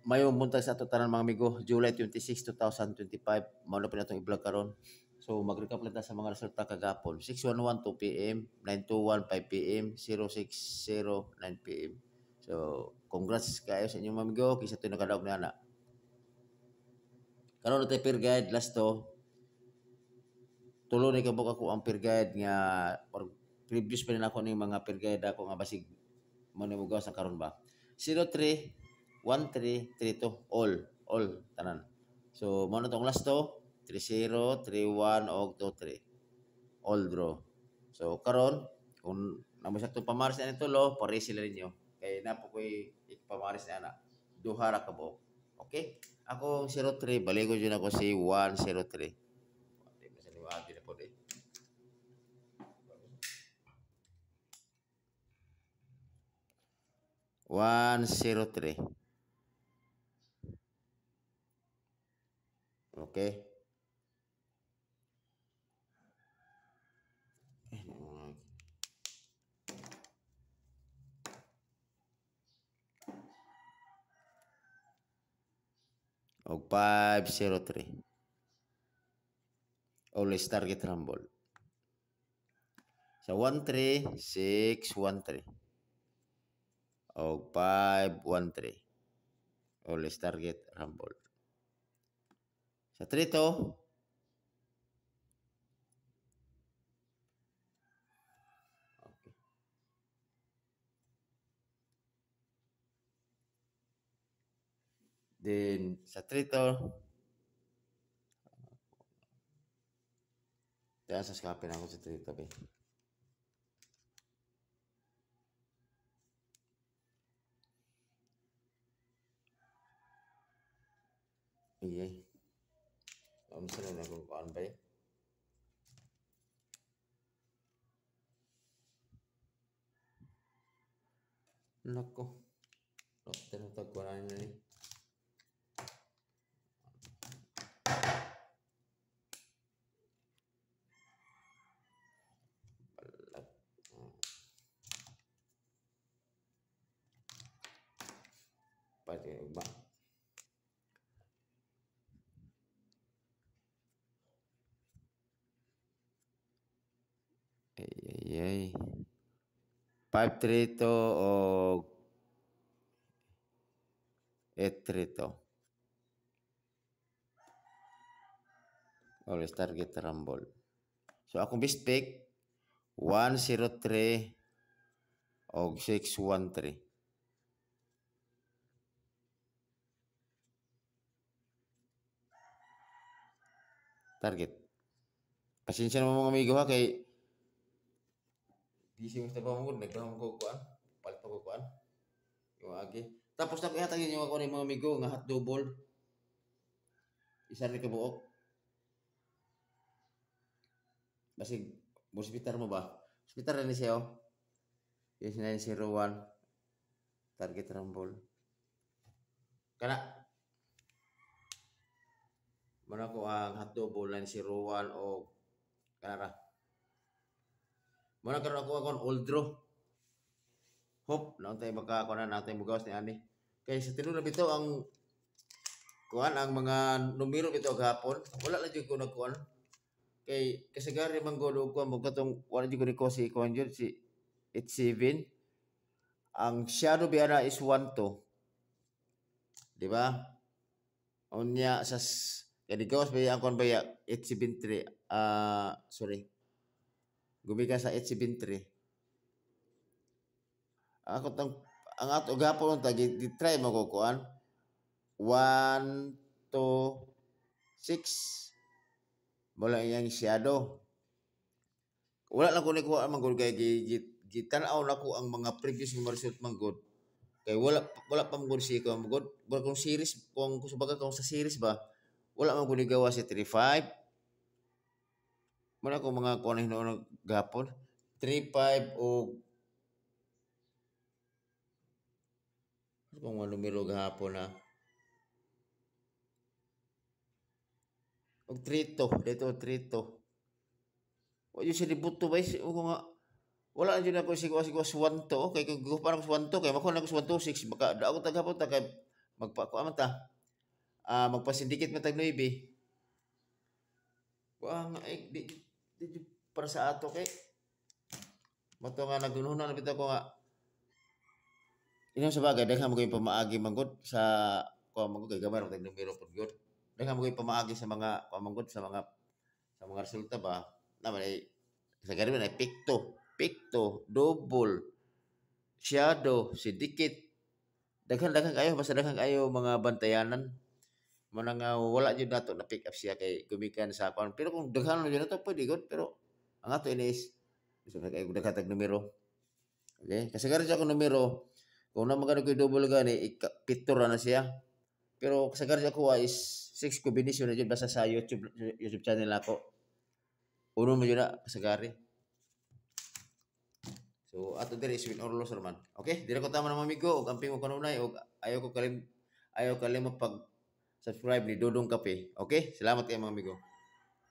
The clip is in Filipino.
Mayo buntag sa ato tanan mga amigo, July 26, 2025. Mao na pinatong i-vlog karon. So mag-recap lang ta sa mga resulta kagapon. 6:11 2 PM, 9:21 5 PM, 0:60 9 PM. So congrats kayo sa inyong mga amigo kisa to nakadaog na ana. Karon na tayo peer guide last to. Tulo ni kabuk ako ang peer guide nga or previous pa rin ako ning mga peer guide ako nga basig mo ni mugaw sa karon ba. 03 13 32 all tanan. So mo na tong last to 30 31 og 23 all draw. So karon kung namo sakto pamaris na tulo pare sila ninyo kay napo koy pamaris na ana duha ra ka buok. Okay? Ako 03 baligo jud ako si 103. Di ba sa liwati na po di. 103. Okay? Og 503. Always target rumble. Sa 13 613. Og 513. Always target rumble. Sa 3 to okay. Then sa 3 to Kaya sa skapin ako sa 3 to be. Iya. Ang sala na kung kuan ba? Nako. No, tinatag ko na ni. Pati ba? Ay. 5-3 to o 8-3 to. Always target rumble. So akong best pick 103 og 613. Target. Pasensya naman mga amigo ha kay busy mo sa trabaho mo, nagdahon ko kuan, palit ko kuan. Yung agi. Tapos nakihatagin yung ako ni mga amigo nga hot double. Isa rin kabuok. Basig hospital mo ba? Hospital rin siya oh. Yes 901 target rumble. Kana mana ko ang hot double 901 o kanara. Mana karon ako akong old draw. Hope naon tay makakuha na natin mugawas ni ani. Kay sa tinuod na bitaw ang kuan ang mga numero bitaw gahapon. Wala lang jud ko nagkuan. Kay kasagari man gud og kuan mo katong wala jud ko ni ko si kuan jud si 87. Ang shadow biara is 12. Di ba? Unya sa kani gawas ba ang kuan ba 873 sorry. Gumika sa 873. Ako tang ang ato gapon ta gi-try mo ko kuan 1 2 6 mula yang shadow. Wala lang ko ni kuha man gud kay gitan-aw nako ang mga previous nga result man gud. Kay wala pa mo gud si ko mo gud kung series kung subaga kung sa series ba wala man gud ni gawa si 35. Muna ko mga kuan hinoon gapon 35 o kung mga numero gahapon na og 3 dito 3 Wa siya dibuto ba o nga wala jud ako sigwas 1 to kay kung parang 1 to kay mako na ko 1 to 6 baka ako tagapon ta kay magpakuha man ta. Magpasindikit man tag 9. Wa nga di para sa ato kay moto nga nagununan na bitaw ko nga sa bagay daghan mo kay pamaagi manggod sa kuha manggod kay gamay ra tag numero pud gyud. Daghan mo kay pamaagi sa mga kuha manggod sa mga resulta ba naman ay sa gari man ay pikto, double, shadow, sidikit. Daghan kayo basta daghan kayo mga bantayanan. Mana nga wala jud nato na pick up siya kay gumikan sa account. Pero kung daghan mo jud nato pwede good pero ang ato inis gusto na kay daghan tag numero. Okay? Kasi gari siya kung numero kung na magano koy double gani pito ra na siya. Pero sa gari ako is 6 combination na jud basta sa YouTube channel ako. Uno mo jud na kasagari. So ato diri is win or lose man. Okay? Dira ko tama na mamigo og amping mo kanunay og ayaw kalim pag subscribe ni Dodong Kape. Okay? Salamat kayo mga amigo.